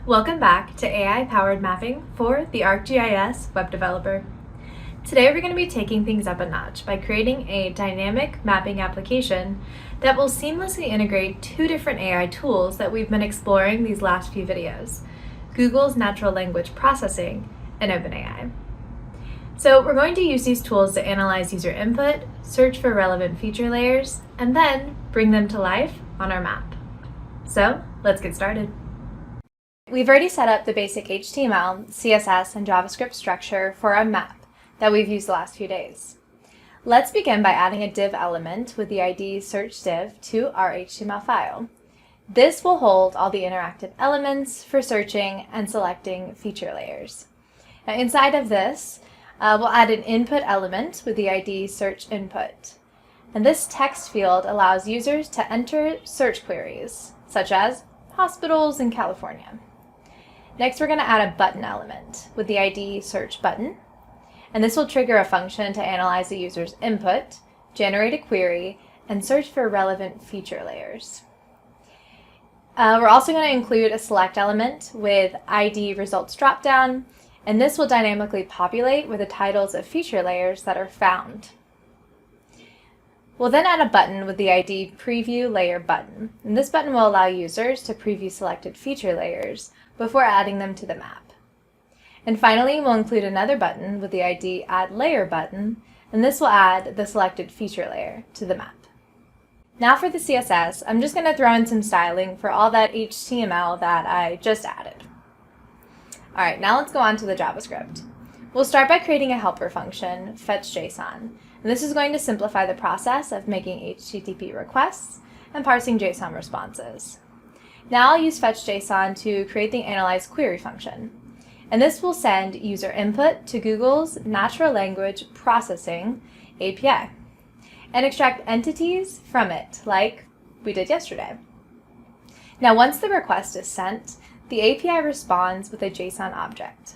Welcome back to AI-powered mapping for the ArcGIS web developer. Today we're going to be taking things up a notch by creating a dynamic mapping application that will seamlessly integrate two different AI tools that we've been exploring these last few videos, Google's natural language processing and OpenAI. So we're going to use these tools to analyze user input, search for relevant feature layers, and then bring them to life on our map. So let's get started. We've already set up the basic HTML, CSS, and JavaScript structure for our map that we've used the last few days. Let's begin by adding a div element with the ID search div to our HTML file. This will hold all the interactive elements for searching and selecting feature layers. Now inside of this, we'll add an input element with the ID search input. And this text field allows users to enter search queries, such as hospitals in California. Next, we're going to add a button element with the ID search button, and this will trigger a function to analyze the user's input, generate a query, and search for relevant feature layers. We're also going to include a select element with ID results dropdown, and this will dynamically populate with the titles of feature layers that are found. We'll then add a button with the ID preview layer button, and this button will allow users to preview selected feature layers before adding them to the map. And finally, we'll include another button with the ID add layer button, and this will add the selected feature layer to the map. Now for the CSS, I'm just going to throw in some styling for all that HTML that I just added. All right, now let's go on to the JavaScript. We'll start by creating a helper function, fetchJSON, and this is going to simplify the process of making HTTP requests and parsing JSON responses. Now I'll use fetchJSON to create the analyze query function, and this will send user input to Google's natural language processing API and extract entities from it like we did yesterday. Now once the request is sent, the API responds with a JSON object.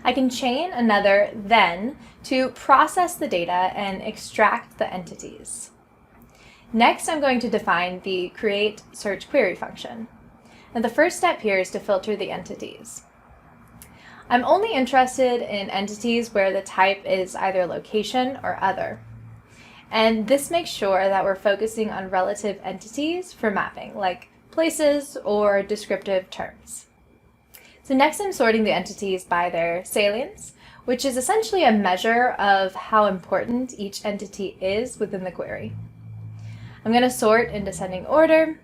I can chain another then to process the data and extract the entities. Next, I'm going to define the create search query function. And the first step here is to filter the entities. I'm only interested in entities where the type is either location or other. And this makes sure that we're focusing on relative entities for mapping, like places or descriptive terms. So next I'm sorting the entities by their salience, which is essentially a measure of how important each entity is within the query. I'm going to sort in descending order,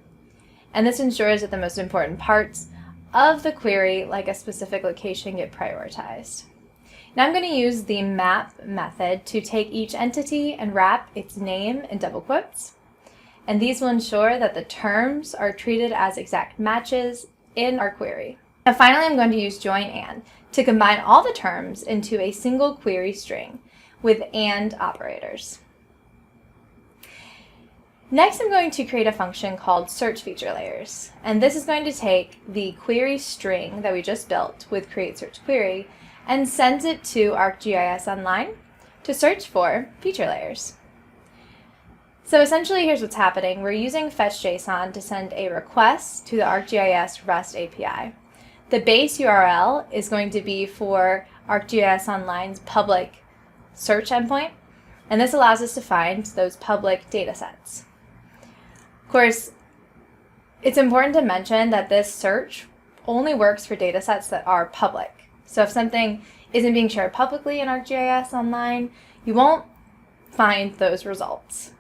and this ensures that the most important parts of the query, like a specific location, get prioritized. Now I'm going to use the map method to take each entity and wrap its name in double quotes, and these will ensure that the terms are treated as exact matches in our query. And finally, I'm going to use join and to combine all the terms into a single query string with and operators. Next, I'm going to create a function called search feature layers, and this is going to take the query string that we just built with create search query and sends it to ArcGIS Online to search for feature layers. So essentially, here's what's happening. We're using fetchJSON to send a request to the ArcGIS REST API. The base URL is going to be for ArcGIS Online's public search endpoint, and this allows us to find those public data sets. Of course, it's important to mention that this search only works for data sets that are public. So if something isn't being shared publicly in ArcGIS Online, you won't find those results.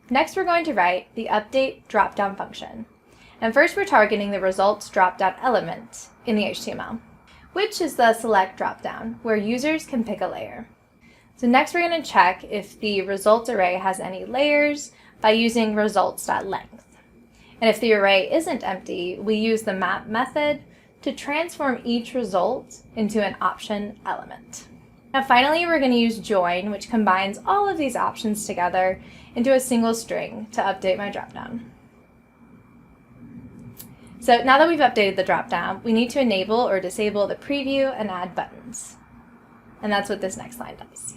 Next, we're going to write the update dropdown function. And first, we're targeting the results dropdown element in the HTML, which is the select dropdown, where users can pick a layer. So next, we're going to check if the results array has any layers by using results.length. And if the array isn't empty, we use the map method to transform each result into an option element. Now finally, we're going to use join, which combines all of these options together into a single string to update my dropdown. So now that we've updated the dropdown, we need to enable or disable the preview and add buttons. And that's what this next line does.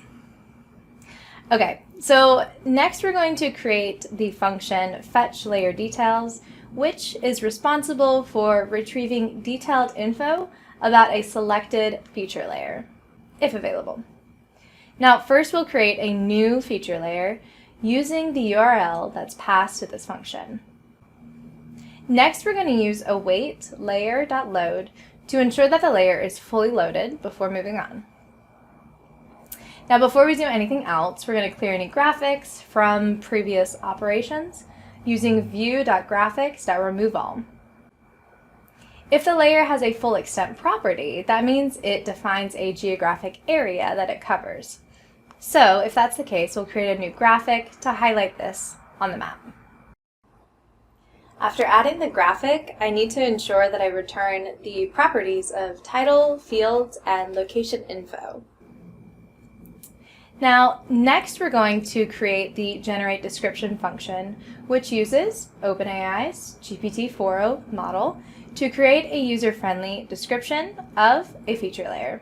Okay, so next we're going to create the function fetch layer details, which is responsible for retrieving detailed info about a selected feature layer, if available. Now, first we'll create a new feature layer using the URL that's passed to this function. Next, we're going to use await layer.load to ensure that the layer is fully loaded before moving on. Now, before we do anything else, we're going to clear any graphics from previous operations using view.graphics.removeAll. If the layer has a full extent property, that means it defines a geographic area that it covers. So if that's the case, we'll create a new graphic to highlight this on the map. After adding the graphic, I need to ensure that I return the properties of title, fields, and location info. Now, next we're going to create the generate description function, which uses OpenAI's GPT-4o model to create a user-friendly description of a feature layer.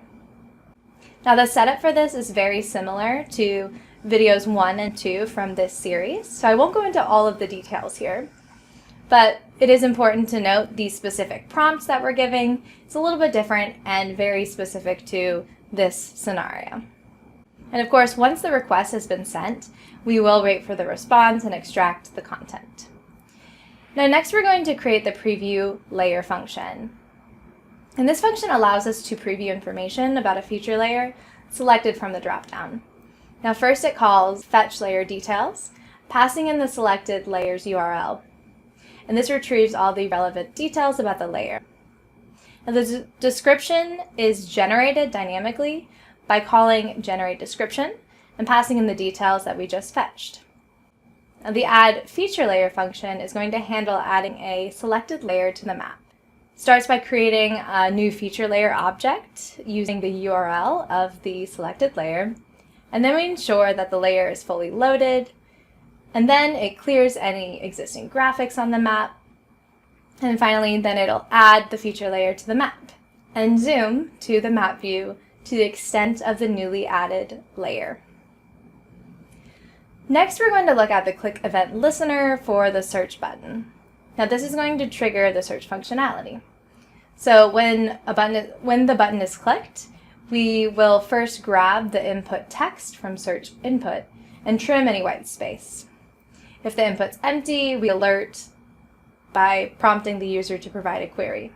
Now, the setup for this is very similar to videos 1 and 2 from this series, so I won't go into all of the details here, but it is important to note the specific prompts that we're giving. It's a little bit different and very specific to this scenario. And of course, once the request has been sent, we will wait for the response and extract the content. Now, next we're going to create the preview layer function. And this function allows us to preview information about a feature layer selected from the dropdown. Now, first it calls fetch layer details, passing in the selected layer's URL. And this retrieves all the relevant details about the layer. Now, the description is generated dynamically by calling generate description and passing in the details that we just fetched. Now, the add feature layer function is going to handle adding a selected layer to the map. It starts by creating a new feature layer object using the URL of the selected layer, and then we ensure that the layer is fully loaded, and then it clears any existing graphics on the map, and finally then it'll add the feature layer to the map and zoom to the map view to the extent of the newly added layer. Next, we're going to look at the click event listener for the search button. Now, this is going to trigger the search functionality. So when the button is clicked, we will first grab the input text from search input and trim any white space. If the input's empty, we alert by prompting the user to provide a query.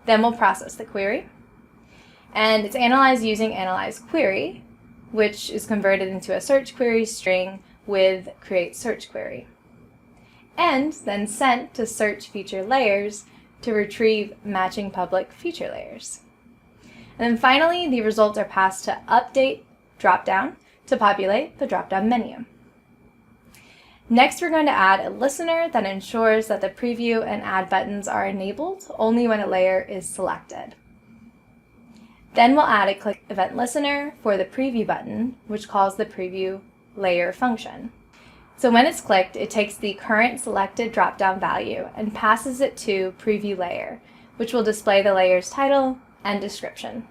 Then we'll process the query. And it's analyzed using analyze query, which is converted into a search query string with create search query, and then sent to search feature layers to retrieve matching public feature layers. And then finally, the results are passed to update dropdown to populate the dropdown menu. Next, we're going to add a listener that ensures that the preview and add buttons are enabled only when a layer is selected. Then we'll add a click event listener for the preview button, which calls the preview layer function. So when it's clicked, it takes the current selected drop-down value and passes it to preview layer, which will display the layer's title and description.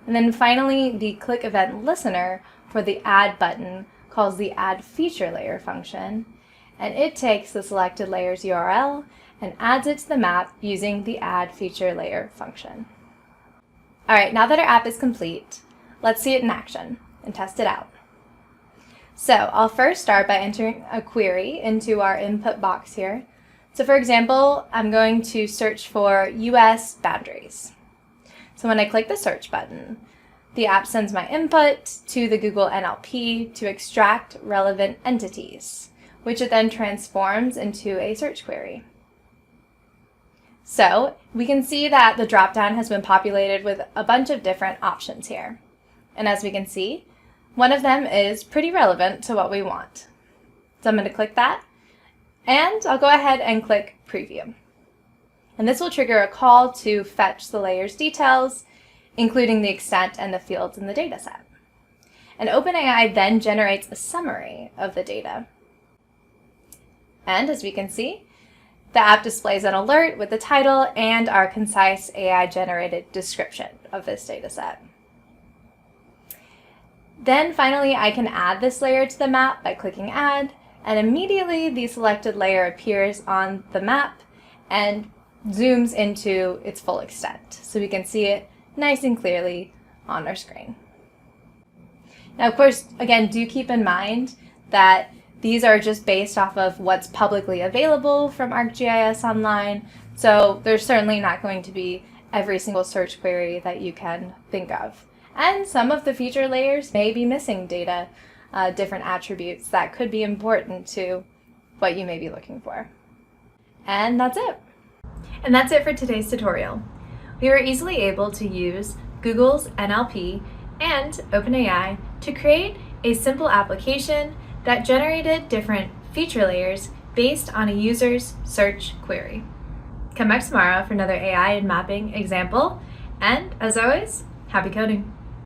And then finally, the click event listener for the add button calls the add feature layer function, and it takes the selected layer's URL and adds it to the map using the add feature layer function. All right, now that our app is complete, let's see it in action and test it out. So I'll first start by entering a query into our input box here. So for example, I'm going to search for US boundaries. So when I click the search button, the app sends my input to the Google NLP to extract relevant entities, which it then transforms into a search query. So we can see that the dropdown has been populated with a bunch of different options here. And as we can see, one of them is pretty relevant to what we want. So I'm going to click that, and I'll go ahead and click Preview. And this will trigger a call to fetch the layer's details, including the extent and the fields in the dataset. And OpenAI then generates a summary of the data. And as we can see, the app displays an alert with the title and our concise AI-generated description of this dataset. Then finally, I can add this layer to the map by clicking Add and immediately the selected layer appears on the map and zooms into its full extent. So we can see it nice and clearly on our screen. Now, of course, again, do keep in mind that these are just based off of what's publicly available from ArcGIS Online, so there's certainly not going to be every single search query that you can think of. And some of the feature layers may be missing data, different attributes that could be important to what you may be looking for. And that's it. And that's it for today's tutorial. We were easily able to use Google's NLP and OpenAI to create a simple application that generated different feature layers based on a user's search query. Come back tomorrow for another AI and mapping example, and as always, happy coding!